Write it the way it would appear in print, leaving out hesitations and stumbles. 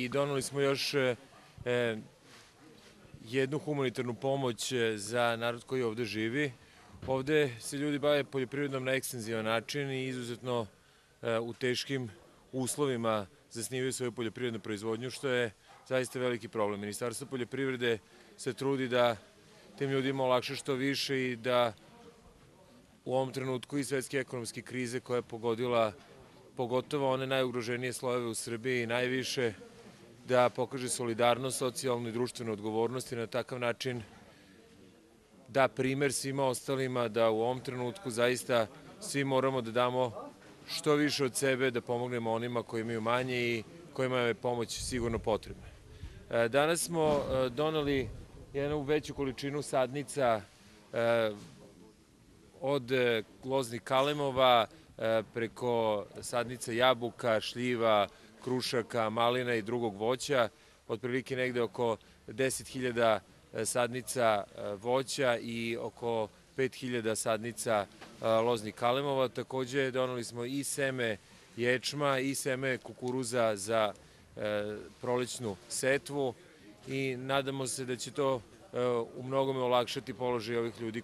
i doneli smo još jednu humanitarnu pomoć za narod koji ovde živi. Ovde se ljudi bave poljoprivredom na ekstenzivan način i izuzetno u teškim uslovima zasnivaju svoju poljoprivrednu proizvodnju, što je zaista veliki problem. Ministarstvo poljoprivrede se trudi da tim ljudima olakša što više i da u ovom trenutku i svetske ekonomske krize koja je pogodila pogotovo one najugroženije slojeve u Srbiji najviše, da pokaže solidarnost, socijalnu i društvenu odgovornost i na takav način da primer svima ostalima da u ovom trenutku zaista svi moramo da damo što više od sebe, da pomognemo onima koji imaju manje i kojima je pomoć sigurno potrebna. Danas smo doneli jednu veću količinu sadnica od loznih kalemova preko sadnica jabuka, šljiva, krušaka, malina i drugog voća, otprilike negde oko 10.000 sadnica voća i oko 5.000 sadnica loznih kalemova. Takođe doneli smo i seme ječma i seme kukuruza za prolećnu setvu i nadamo se da će to u mnogome olakšati položaj ovih ljudi.